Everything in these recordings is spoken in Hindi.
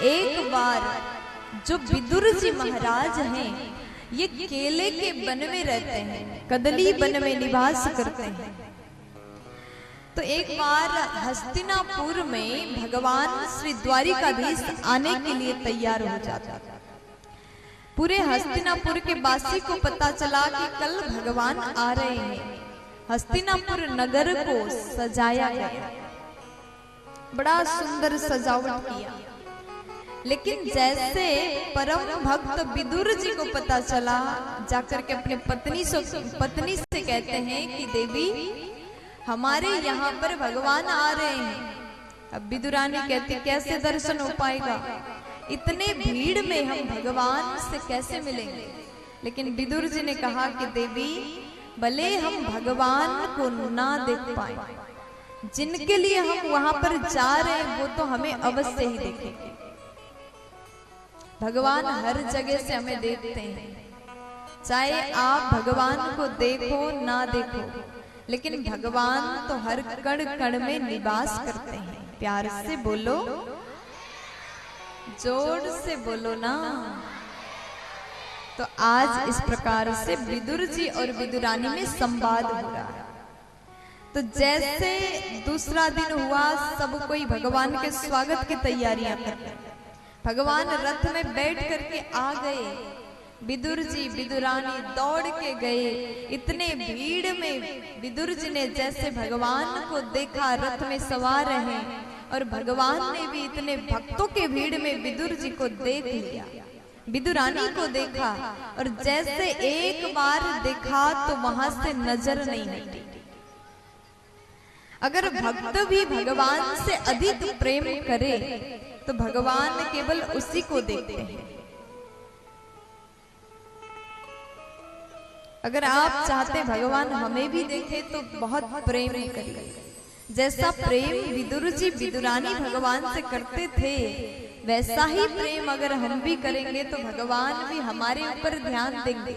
एक बार जो विदुर जी महाराज हैं, ये केले के वन में रहते हैं, कदली वन में निवास करते हैं। तो एक बार हस्तिनापुर में भगवान श्री द्वारिकाधीश आने के लिए तैयार हो जाता। पूरे हस्तिनापुर के वासी को पता चला कि कल भगवान आ रहे हैं। हस्तिनापुर नगर को सजाया गया, बड़ा सुंदर सजावट किया। लेकिन जैसे परम भक्त विदुर जी को पता चला, जाकर के अपने पत्नी से कहते हैं कि देवी हमारे यहाँ पर भगवान आ रहे हैं। अब विदुरानी कहती कैसे दर्शन हो पाएगा, इतने भीड़ में हम भगवान से कैसे मिलेंगे। लेकिन विदुर जी ने कहा कि देवी भले हम भगवान को ना देख पाए, जिनके लिए हम वहां पर जा रहे हैं वो तो हमें अवश्य ही देखेंगे। भगवान हर जगह से हमें देखते हैं, चाहे आप भगवान को देखो ना देखो, लेकिन भगवान तो हर कण कण में निवास करते हैं। प्यार से बोलो, जोर से बोलो ना। तो आज इस प्रकार से विदुर जी और विदुरानी में संवाद हो रहा है। तो जैसे दूसरा दिन हुआ, सब कोई भगवान के स्वागत की तैयारियां कर रहे हैं। भगवान रथ में बैठ करके आ गए। विदुर जी विदुरानी दौड़ के गए। इतने भीड़ में विदुर जी ने जैसे भगवान को देखा, रथ में सवार हैं, और भगवान ने भी इतने भक्तों के भीड़ में विदुर जी को देख लिया, विदुरानी को देखा, और जैसे एक बार देखा तो वहां से नजर नहीं हटी। अगर भक्त भी भगवान से अधिक प्रेम करे तो भगवान केवल उसी को देखते हैं। अगर आप चाहते भगवान हमें भी देखे तो बहुत प्रेम करिए। जैसा प्रेम विदुर जी विदुरानी भगवान से करते थे, वैसा ही प्रेम अगर हम भी करेंगे तो भगवान भी हमारे ऊपर ध्यान देंगे,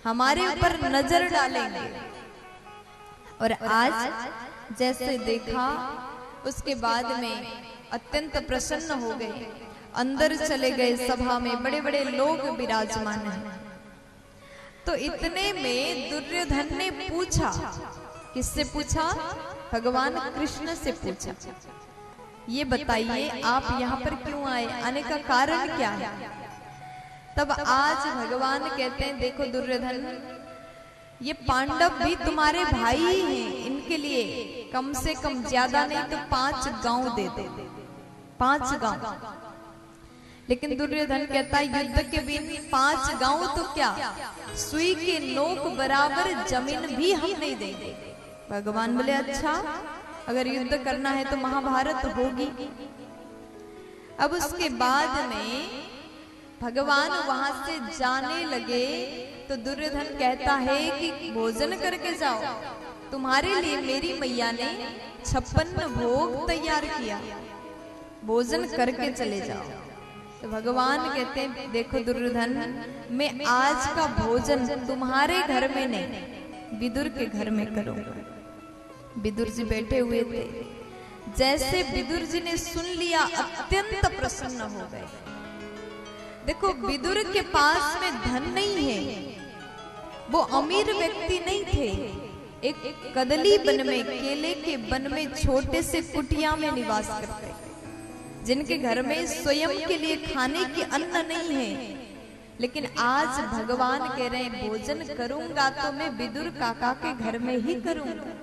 हमारे ऊपर नजर डालेंगे। और आज जैसे देखा, उसके बाद में अत्यंत प्रसन्न हो गए। अंदर चले गए, सभा में बड़े बड़े लोग विराजमान हैं। तो इतने में दुर्योधन ने पूछा, किससे पूछा? भगवान कृष्ण से पूछा, ये बताइए आप यहाँ पर क्यों आए, आने का कारण क्या है? तब आज भगवान कहते हैं, देखो दुर्योधन, ये पांडव भी तुम्हारे भाई ही हैं, इनके लिए कम से कम ज्यादा नहीं तो 5 गांव दे दे, 5 गांव। लेकिन दुर्योधन कहता है युद्ध के बिन 5 गांव तो क्या, सुई के नोक बराबर जमीन भी हम नहीं देंगे। भगवान बोले अच्छा, अगर युद्ध करना है तो महाभारत होगी। अब उसके बाद में भगवान वहां से जाने लगे तो दुर्योधन कहता है कि भोजन करके जाओ, तुम्हारे लिए मेरी मैया ने 56 भोग तैयार किया, भोजन करके चले जाओ। तो भगवान कहते हैं देखो दुर्योधन, मैं आज का भोजन तुम्हारे घर में नहीं, विदुर के घर में करूंगा। विदुर जी बैठे हुए थे। जैसे विदुर जी ने सुन लिया, अत्यंत प्रसन्न हो गए। देखो विदुर के पास में धन नहीं है, वो अमीर व्यक्ति नहीं थे। एक कदली वन में, केले के वन में छोटे से कुटिया में निवास करते, जिनके घर में स्वयं के लिए खाने की अन्न नहीं है। लेकिन आज भगवान कह रहे हैं भोजन करूंगा तो मैं विदुर काका के घर में ही करूंगा।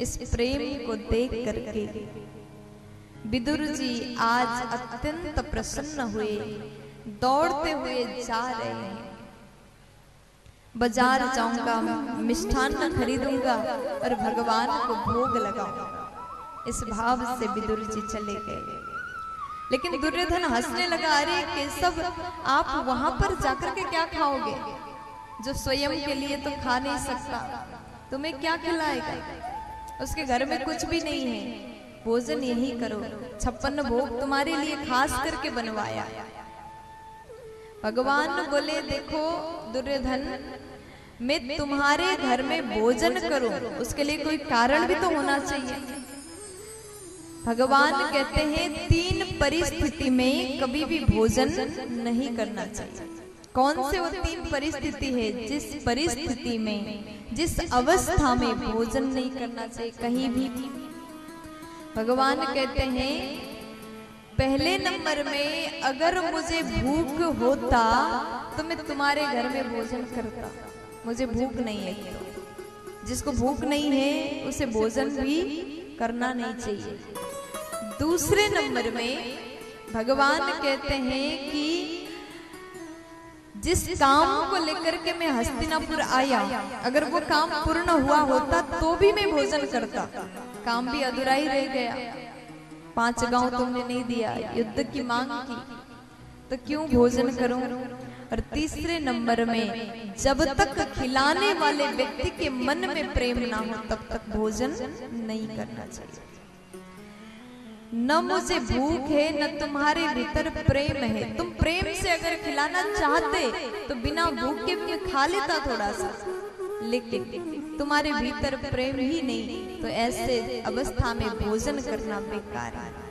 इस प्रेम को देख करके विदुर जी आज अत्यंत प्रसन्न हुए, दौड़ते हुए जा रहे हैं। बाजार जाऊंगा, मिष्ठान्न खरीदूंगा और भगवान को भोग लगाऊंगा, इस भाव से विदुर जी चले गए। लेकिन दुर्योधन हंसने लगा, अरे केशव, आप वहां पर जाकर के क्या खाओगे, जो स्वयं के लिए तो खा नहीं सकता, तुम्हें क्या खिलाएगा? उसके घर में कुछ भी नहीं है, भोजन यही करो, 56 भोग तुम्हारे लिए खास करके बनवाया। भगवान बोले देखो दुर्योधन, मैं तुम्हारे घर में भोजन करूं, उसके लिए कोई कारण भी तो होना चाहिए। भगवान कहते हैं 3 परिस्थिति में कभी भी भोजन नहीं करना चाहिए। कौन से वो 3 परिस्थिति है जिस परिस्थिति में, जिस अवस्था में भोजन नहीं करना चाहिए कहीं भी? भगवान कहते हैं पहले नंबर में अगर मुझे भूख होता तो मैं तुम्हारे घर में भोजन करता। मुझे भूख नहीं है, तो जिसको भूख नहीं है उसे भोजन भी करना नहीं चाहिए। दूसरे नंबर में भगवान कहते हैं कि जिस काम को लेकर के मैं हस्तिनापुर आया, अगर वो काम पूर्ण हुआ होता तो भी मैं भोजन करता। काम भी अधूरा ही रह गया, 5 गांव तुमने नहीं दिया, युद्ध की मांग की, तो क्यों भोजन करूं? और तीसरे नंबर में जब तक खिलाने वाले व्यक्ति के मन में प्रेम ना हो तब तक भोजन नहीं करना चाहिए। न मुझे भूख है न तुम्हारे भीतर प्रेम है। तुम प्रेम से अगर खिलाना चाहते तो बिना भूख के भी मैं खा लेता थोड़ा सा, लेकिन तुम्हारे भीतर प्रेम ही नहीं, तो ऐसे अवस्था में भोजन करना बेकार है।